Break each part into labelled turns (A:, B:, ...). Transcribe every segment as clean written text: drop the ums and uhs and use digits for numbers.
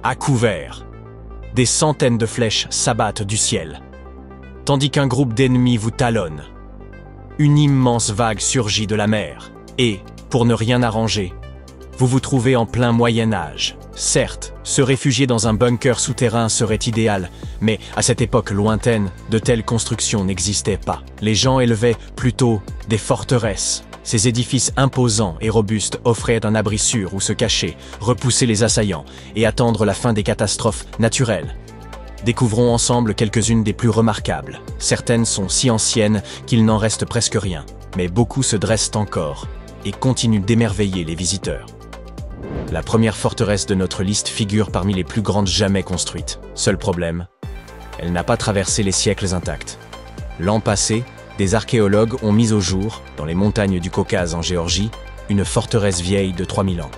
A: À couvert. Des centaines de flèches s'abattent du ciel, tandis qu'un groupe d'ennemis vous talonne. Une immense vague surgit de la mer, et, pour ne rien arranger, vous vous trouvez en plein Moyen-Âge. Certes, se réfugier dans un bunker souterrain serait idéal, mais à cette époque lointaine, de telles constructions n'existaient pas. Les gens élevaient plutôt des forteresses. Ces édifices imposants et robustes offraient un abri sûr où se cacher, repousser les assaillants et attendre la fin des catastrophes naturelles. Découvrons ensemble quelques-unes des plus remarquables. Certaines sont si anciennes qu'il n'en reste presque rien, mais beaucoup se dressent encore et continuent d'émerveiller les visiteurs. La première forteresse de notre liste figure parmi les plus grandes jamais construites. Seul problème, elle n'a pas traversé les siècles intacts. L'an passé, des archéologues ont mis au jour, dans les montagnes du Caucase en Géorgie, une forteresse vieille de 3000 ans.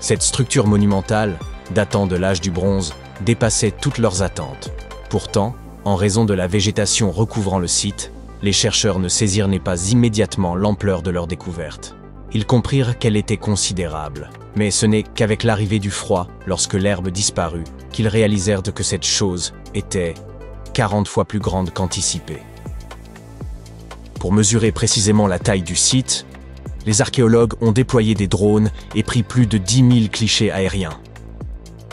A: Cette structure monumentale, datant de l'âge du bronze, dépassait toutes leurs attentes. Pourtant, en raison de la végétation recouvrant le site, les chercheurs ne saisirent pas immédiatement l'ampleur de leur découverte. Ils comprirent qu'elle était considérable, mais ce n'est qu'avec l'arrivée du froid, lorsque l'herbe disparut, qu'ils réalisèrent que cette chose était 40 fois plus grande qu'anticipé. Pour mesurer précisément la taille du site, les archéologues ont déployé des drones et pris plus de 10 000 clichés aériens.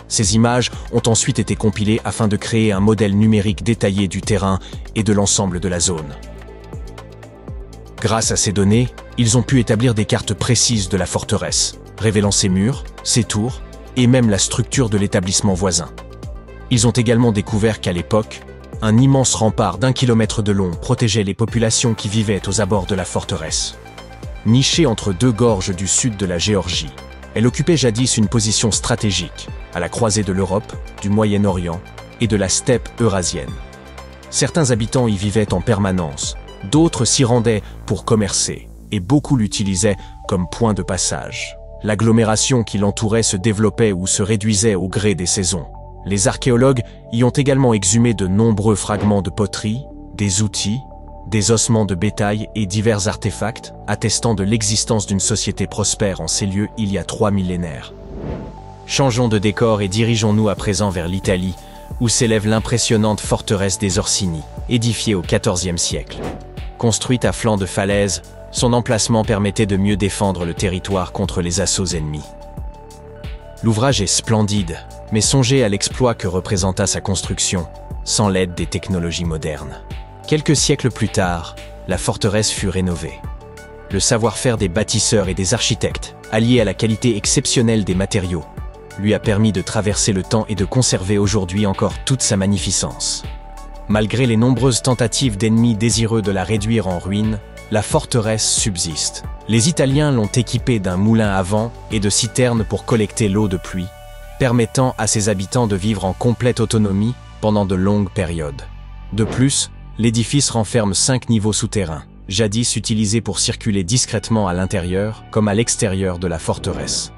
A: Ces images ont ensuite été compilées afin de créer un modèle numérique détaillé du terrain et de l'ensemble de la zone. Grâce à ces données, ils ont pu établir des cartes précises de la forteresse, révélant ses murs, ses tours et même la structure de l'établissement voisin. Ils ont également découvert qu'à l'époque, un immense rempart d'1 kilomètre de long protégeait les populations qui vivaient aux abords de la forteresse. Nichée entre deux gorges du sud de la Géorgie, elle occupait jadis une position stratégique, à la croisée de l'Europe, du Moyen-Orient et de la steppe eurasienne. Certains habitants y vivaient en permanence, d'autres s'y rendaient pour commercer, et beaucoup l'utilisaient comme point de passage. L'agglomération qui l'entourait se développait ou se réduisait au gré des saisons. Les archéologues y ont également exhumé de nombreux fragments de poterie, des outils, des ossements de bétail et divers artefacts attestant de l'existence d'une société prospère en ces lieux il y a 3 millénaires. Changeons de décor et dirigeons-nous à présent vers l'Italie, où s'élève l'impressionnante forteresse des Orsini, édifiée au XIVe siècle. Construite à flanc de falaise, son emplacement permettait de mieux défendre le territoire contre les assauts ennemis. L'ouvrage est splendide, mais songez à l'exploit que représenta sa construction, sans l'aide des technologies modernes. Quelques siècles plus tard, la forteresse fut rénovée. Le savoir-faire des bâtisseurs et des architectes, allié à la qualité exceptionnelle des matériaux, lui a permis de traverser le temps et de conserver aujourd'hui encore toute sa magnificence. Malgré les nombreuses tentatives d'ennemis désireux de la réduire en ruine, la forteresse subsiste. Les Italiens l'ont équipée d'un moulin à vent et de citernes pour collecter l'eau de pluie, permettant à ses habitants de vivre en complète autonomie pendant de longues périodes. De plus, l'édifice renferme 5 niveaux souterrains, jadis utilisés pour circuler discrètement à l'intérieur comme à l'extérieur de la forteresse.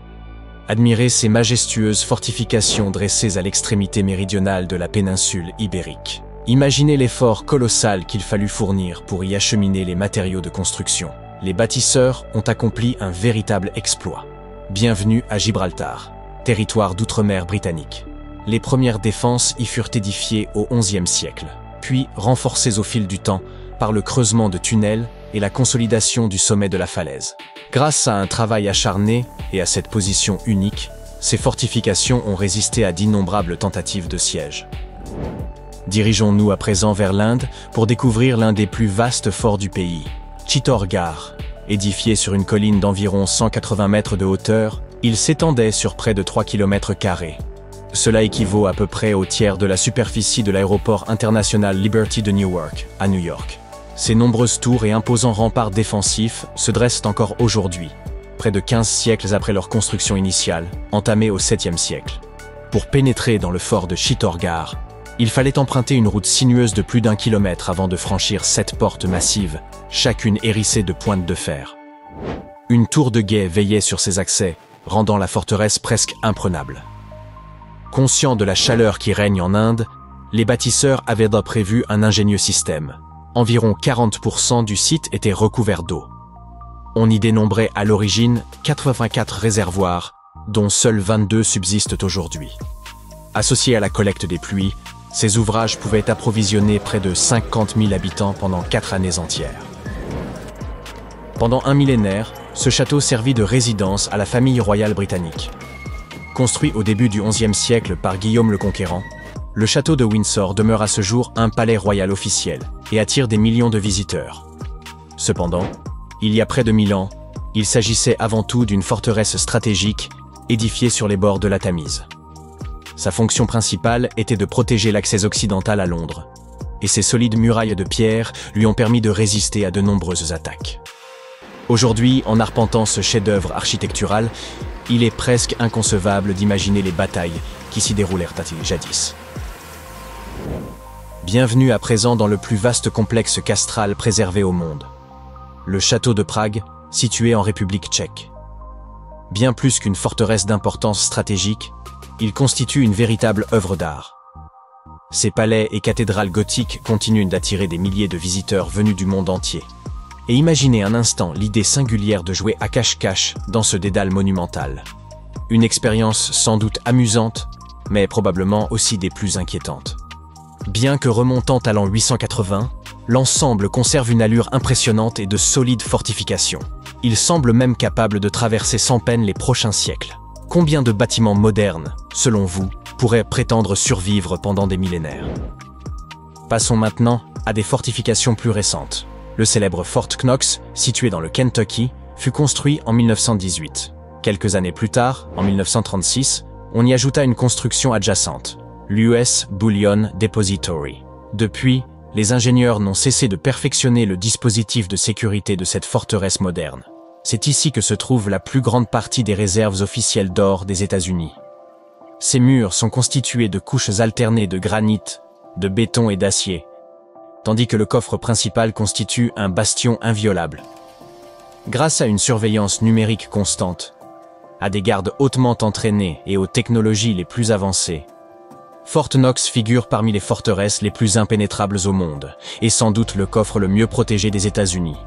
A: Admirez ces majestueuses fortifications dressées à l'extrémité méridionale de la péninsule ibérique. Imaginez l'effort colossal qu'il fallut fournir pour y acheminer les matériaux de construction. Les bâtisseurs ont accompli un véritable exploit. Bienvenue à Gibraltar, territoire d'outre-mer britannique. Les premières défenses y furent édifiées au XIe siècle, puis renforcées au fil du temps par le creusement de tunnels et la consolidation du sommet de la falaise. Grâce à un travail acharné et à cette position unique, ces fortifications ont résisté à d'innombrables tentatives de siège. Dirigeons-nous à présent vers l'Inde pour découvrir l'un des plus vastes forts du pays, Chittorgarh. Édifié sur une colline d'environ 180 mètres de hauteur, il s'étendait sur près de 3 km². Cela équivaut à peu près au tiers de la superficie de l'aéroport international Liberty de Newark, à New York. Ces nombreuses tours et imposants remparts défensifs se dressent encore aujourd'hui, près de 15 siècles après leur construction initiale, entamée au 7e siècle. Pour pénétrer dans le fort de Chittorgarh, il fallait emprunter une route sinueuse de plus d'1 kilomètre avant de franchir 7 portes massives, chacune hérissée de pointes de fer. Une tour de guet veillait sur ces accès, rendant la forteresse presque imprenable. Conscients de la chaleur qui règne en Inde, les bâtisseurs avaient prévu un ingénieux système. Environ 40% du site était recouvert d'eau. On y dénombrait à l'origine 84 réservoirs, dont seuls 22 subsistent aujourd'hui. Associés à la collecte des pluies, ces ouvrages pouvaient approvisionner près de 50 000 habitants pendant 4 années entières. Pendant un millénaire, ce château servit de résidence à la famille royale britannique. Construit au début du XIe siècle par Guillaume le Conquérant, le château de Windsor demeure à ce jour un palais royal officiel et attire des millions de visiteurs. Cependant, il y a près de 1000 ans, il s'agissait avant tout d'une forteresse stratégique édifiée sur les bords de la Tamise. Sa fonction principale était de protéger l'accès occidental à Londres, et ses solides murailles de pierre lui ont permis de résister à de nombreuses attaques. Aujourd'hui, en arpentant ce chef-d'œuvre architectural, il est presque inconcevable d'imaginer les batailles qui s'y déroulèrent jadis. Bienvenue à présent dans le plus vaste complexe castral préservé au monde, le château de Prague, situé en République tchèque. Bien plus qu'une forteresse d'importance stratégique, il constitue une véritable œuvre d'art. Ses palais et cathédrales gothiques continuent d'attirer des milliers de visiteurs venus du monde entier. Et imaginez un instant l'idée singulière de jouer à cache-cache dans ce dédale monumental. Une expérience sans doute amusante, mais probablement aussi des plus inquiétantes. Bien que remontant à l'an 880, l'ensemble conserve une allure impressionnante et de solides fortifications. Il semble même capable de traverser sans peine les prochains siècles. Combien de bâtiments modernes, selon vous, pourraient prétendre survivre pendant des millénaires? Passons maintenant à des fortifications plus récentes. Le célèbre Fort Knox, situé dans le Kentucky, fut construit en 1918. Quelques années plus tard, en 1936, on y ajouta une construction adjacente, l'US Bullion Depository. Depuis, les ingénieurs n'ont cessé de perfectionner le dispositif de sécurité de cette forteresse moderne. C'est ici que se trouve la plus grande partie des réserves officielles d'or des États-Unis. Ces murs sont constitués de couches alternées de granit, de béton et d'acier, tandis que le coffre principal constitue un bastion inviolable. Grâce à une surveillance numérique constante, à des gardes hautement entraînés et aux technologies les plus avancées, Fort Knox figure parmi les forteresses les plus impénétrables au monde, et sans doute le coffre le mieux protégé des États-Unis.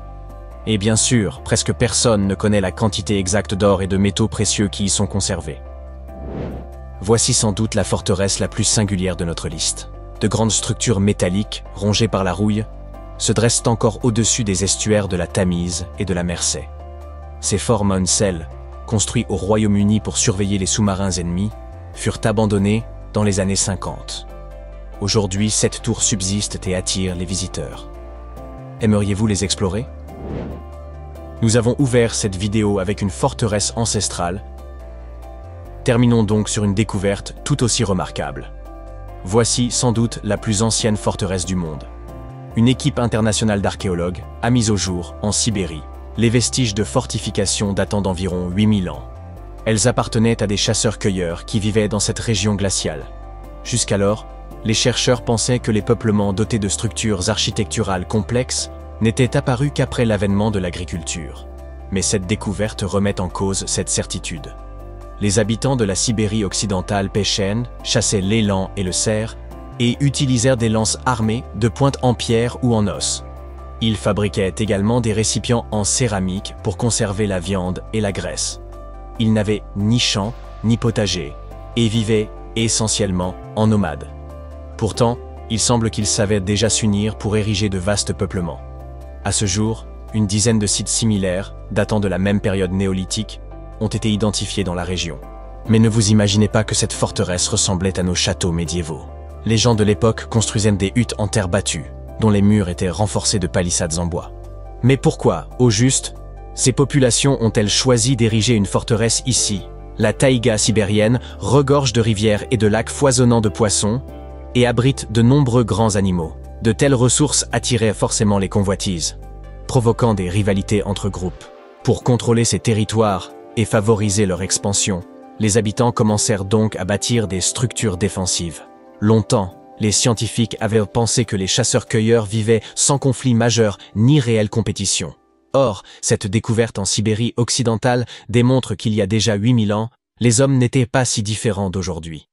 A: Et bien sûr, presque personne ne connaît la quantité exacte d'or et de métaux précieux qui y sont conservés. Voici sans doute la forteresse la plus singulière de notre liste. De grandes structures métalliques, rongées par la rouille, se dressent encore au-dessus des estuaires de la Tamise et de la Mersey. Ces forts Maunsell, construits au Royaume-Uni pour surveiller les sous-marins ennemis, furent abandonnés dans les années 50. Aujourd'hui, 7 tours subsistent et attirent les visiteurs. Aimeriez-vous les explorer? Nous avons ouvert cette vidéo avec une forteresse ancestrale. Terminons donc sur une découverte tout aussi remarquable. Voici sans doute la plus ancienne forteresse du monde. Une équipe internationale d'archéologues a mis au jour, en Sibérie, les vestiges de fortifications datant d'environ 8000 ans. Elles appartenaient à des chasseurs-cueilleurs qui vivaient dans cette région glaciale. Jusqu'alors, les chercheurs pensaient que les peuplements dotés de structures architecturales complexes n'étaient apparus qu'après l'avènement de l'agriculture. Mais cette découverte remet en cause cette certitude. Les habitants de la Sibérie occidentale pêchaient, chassaient l'élan et le cerf, et utilisèrent des lances armées de pointe en pierre ou en os. Ils fabriquaient également des récipients en céramique pour conserver la viande et la graisse. Ils n'avaient ni champs, ni potager, et vivaient essentiellement en nomades. Pourtant, il semble qu'ils savaient déjà s'unir pour ériger de vastes peuplements. À ce jour, une dizaine de sites similaires, datant de la même période néolithique, ont été identifiés dans la région. Mais ne vous imaginez pas que cette forteresse ressemblait à nos châteaux médiévaux. Les gens de l'époque construisaient des huttes en terre battue, dont les murs étaient renforcés de palissades en bois. Mais pourquoi, au juste, ces populations ont-elles choisi d'ériger une forteresse ici? La taïga sibérienne regorge de rivières et de lacs foisonnants de poissons et abrite de nombreux grands animaux. De telles ressources attiraient forcément les convoitises, provoquant des rivalités entre groupes. Pour contrôler ces territoires et favoriser leur expansion, les habitants commencèrent donc à bâtir des structures défensives. Longtemps, les scientifiques avaient pensé que les chasseurs-cueilleurs vivaient sans conflit majeur ni réelle compétition. Or, cette découverte en Sibérie occidentale démontre qu'il y a déjà 8000 ans, les hommes n'étaient pas si différents d'aujourd'hui.